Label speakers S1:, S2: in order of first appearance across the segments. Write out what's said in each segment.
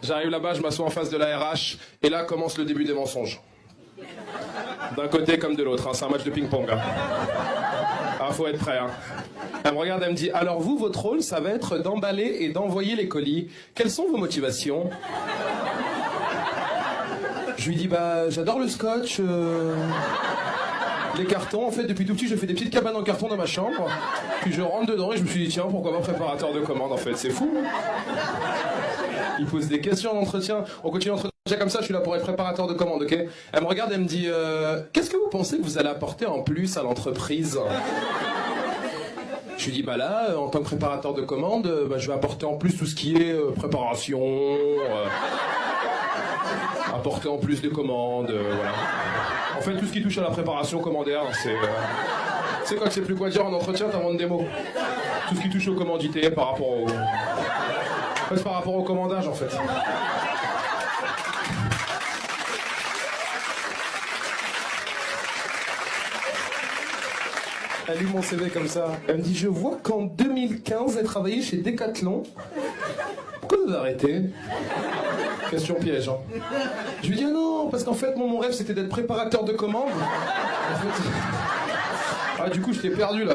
S1: J'arrive là-bas, je m'assois en face de la RH, et là commence le début des mensonges. D'un côté comme de l'autre, hein, c'est un match de ping-pong. Hein. Ah, faut être prêt. Hein. Elle me regarde, elle me dit, alors vous, votre rôle, ça va être d'emballer et d'envoyer les colis. Quelles sont vos motivations? Je lui dis, bah, j'adore le scotch, les cartons. En fait, depuis tout petit, je fais des petites cabanes en carton dans ma chambre. Puis je rentre dedans et je me suis dit, tiens, pourquoi pas préparateur de commande, en fait, c'est fou. Il pose des questions en entretien. On continue l'entretien comme ça, je suis là pour être préparateur de commande, ok? Elle me regarde, elle me dit, qu'est-ce que vous pensez que vous allez apporter en plus à l'entreprise? Je lui dis, bah là, en tant que préparateur de commande, bah, je vais apporter en plus tout ce qui est préparation, apporter en plus des commandes, voilà. En fait, tout ce qui touche à la préparation commandaire, c'est quand tu sais plus quoi dire en entretien, t'inventes des mots. Tout ce qui touche au commandité par rapport au... c'est par rapport au commandage, en fait. Elle lit mon CV comme ça. Elle me dit, je vois qu'en 2015, elle travaillait chez Decathlon. Pourquoi vous arrêtez? Question piège, hein. Je lui dis, ah non, parce qu'en fait, mon rêve, c'était d'être préparateur de commandes. En fait... Ah, du coup, je t'ai perdu, là.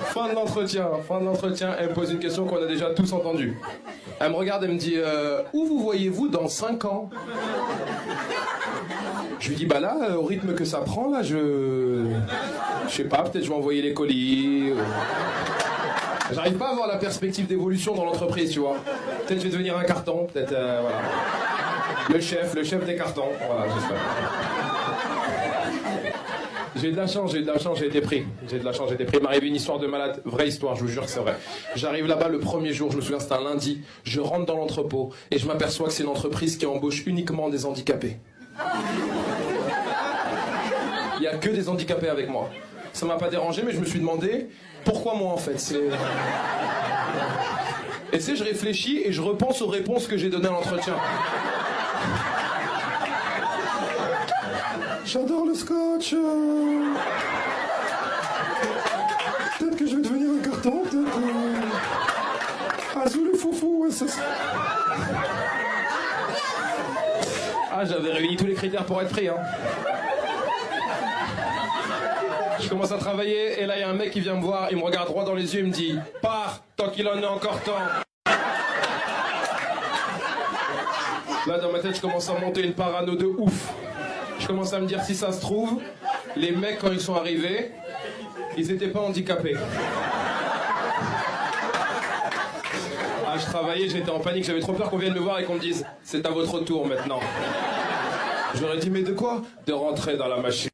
S1: Fin de l'entretien, elle me pose une question qu'on a déjà tous entendue. Elle me regarde, elle me dit, où vous voyez-vous dans 5 ans? Je lui dis, bah là, au rythme que ça prend, là, je sais pas, peut-être je vais envoyer les colis. J'arrive pas à avoir la perspective d'évolution dans l'entreprise, tu vois. Peut-être je vais devenir un carton, peut-être, voilà. Le chef des cartons, voilà, j'espère. J'ai de la chance, j'ai été pris. Il m'arrive une histoire de malade, vraie histoire, je vous jure que c'est vrai. J'arrive là-bas le premier jour, je me souviens, c'était un lundi. Je rentre dans l'entrepôt et je m'aperçois que c'est une entreprise qui embauche uniquement des handicapés. Il n'y a que des handicapés avec moi. Ça m'a pas dérangé, mais je me suis demandé pourquoi moi en fait. Et tu sais, je réfléchis et je repense aux réponses que j'ai données à l'entretien. J'adore le scotch. Peut-être que je vais devenir un carton, peut-être. Azul et foufou, ouais, ça. Ah, j'avais réuni tous les critères pour être pris, hein. Je commence à travailler et là il y a un mec qui vient me voir, il me regarde droit dans les yeux, il me dit « Pars, tant qu'il en est encore temps !» Là dans ma tête je commence à monter une parano de ouf. Je commence à me dire si ça se trouve, les mecs quand ils sont arrivés, ils étaient pas handicapés. Ah je travaillais, j'étais en panique, j'avais trop peur qu'on vienne me voir et qu'on me dise « C'est à votre tour maintenant !» Je leur ai dit « Mais de quoi ?» « De rentrer dans la machine.